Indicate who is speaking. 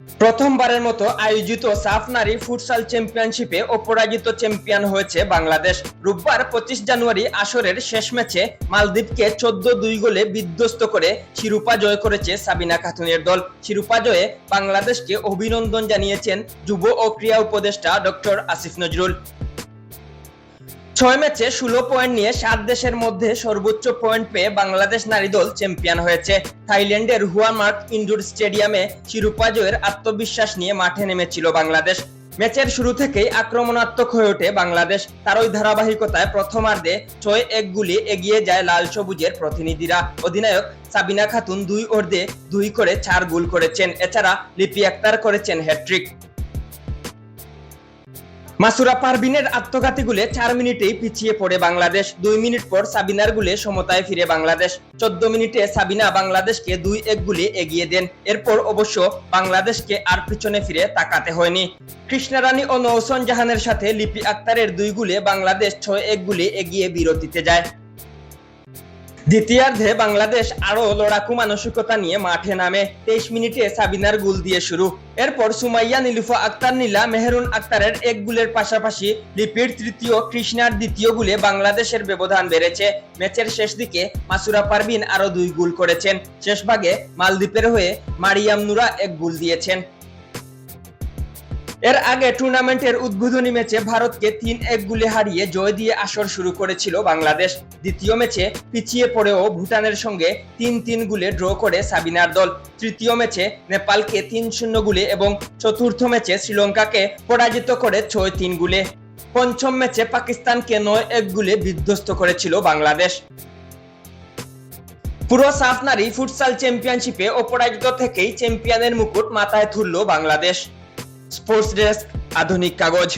Speaker 1: প্রথমবারের মতো আয়োজিত সাফ নারী ফুটসাল চ্যাম্পিয়নশিপে অপরাজিত চ্যাম্পিয়ন হয়েছে বাংলাদেশ। রোববার 25 জানুয়ারি আসরের শেষ ম্যাচে মালদ্বীপকে 14-2 গোলে বিধ্বস্ত করে শিরোপা জয় করেছে সাবিনা খাতুনের দল। শিরোপা জয়ে বাংলাদেশকে অভিনন্দন জানিয়েছেন যুব ও ক্রীড়া উপদেষ্টা ডক্টর আসিফ নজরুল। 6 ম্যাচে 16 পয়েন্ট নিয়ে 7 দেশের মধ্যে সর্বোচ্চ পয়েন্ট পেয়ে বাংলাদেশ নারী দল চ্যাম্পিয়ন হয়েছে। থাইল্যান্ডের হুয়ামার্ক ইনডোর স্টেডিয়ামে শিরোপা জয়ের আত্মবিশ্বাস নিয়ে মাঠে নেমেছিল বাংলাদেশ। ম্যাচের শুরু থেকেই আক্রমণাত্মক হয়ে ওঠে বাংলাদেশ। তারই ধারাবাহিকতায় প্রথমার্ধে 6-1 গোলে এগিয়ে যায় লাল সবুজের প্রতিনিধিরা। অধিনায়ক সাবিনা খাতুন 2 অর্ধে 2 করে 4 গোল করেছেন। এছাড়া লিপি আক্তার করেছেন হ্যাট্রিক। মাসুরা পারভিনের আত্মঘাতী গোলে 4 মিনিটেই পিছিয়ে পড়ে বাংলাদেশ। 2 মিনিট পর সাবিনার গোলে সমতায় ফিরে বাংলাদেশ। 14 মিনিটে সাবিনা বাংলাদেশকে 2-1 গোলে এগিয়ে দেন। এরপর অবশ্য বাংলাদেশকে আর পিছনে ফিরে তাকাতে হয়নি। কৃষ্ণা রানী ও নওশন জাহানের সাথে লিপি আক্তারের 2 গোলে বাংলাদেশ 6-1 গোলে এগিয়ে বিরতিতে যায়। দ্বিতীয়ার্ধে বাংলাদেশ আরো লড়াকু মানসিকতা নিয়ে মাঠে নামে। 23 মিনিটে সাবিনার গোল দিয়ে শুরু। এরপর সুমাইয়া, নীলুফা আক্তার নীলা, মেহেরুন আক্তারের 1 গোলের পাশাপাশি লিপির তৃতীয়, কৃষ্ণার দ্বিতীয় গোলে বাংলাদেশের ব্যবধান বেড়েছে। ম্যাচের শেষ দিকে মাসুরা পারভিন আরো 2 গোল করেছেন। শেষ ভাগে মালদ্বীপের হয়ে মারিয়াম নুরা 1 গোল দিয়েছেন। এর আগে টুর্নামেন্টের উদ্বোধনী ম্যাচে ভারতকে 3-1 গোলে হারিয়ে জয় দিয়ে আসর শুরু করেছিল বাংলাদেশ। দ্বিতীয় ম্যাচে পিছিয়ে পড়েও ভুটানের সঙ্গে 3-3 গোলে ড্র করে সাবিনার দল। তৃতীয় ম্যাচে নেপালকে 3-0 গোলে এবং চতুর্থ ম্যাচে শ্রীলঙ্কাকে পরাজিত করে 6-3 গোলে। পঞ্চম ম্যাচে পাকিস্তানকে 9-1 গোলে বিধ্বস্ত করেছিল বাংলাদেশ। পুরো সাফ নারী ফুটসাল চ্যাম্পিয়নশিপে অপরাজিত থেকেই চ্যাম্পিয়নের মুকুট মাথায় তুলল বাংলাদেশ। স্পোর্টস ডেস্ক, আধুনিক কাগজ।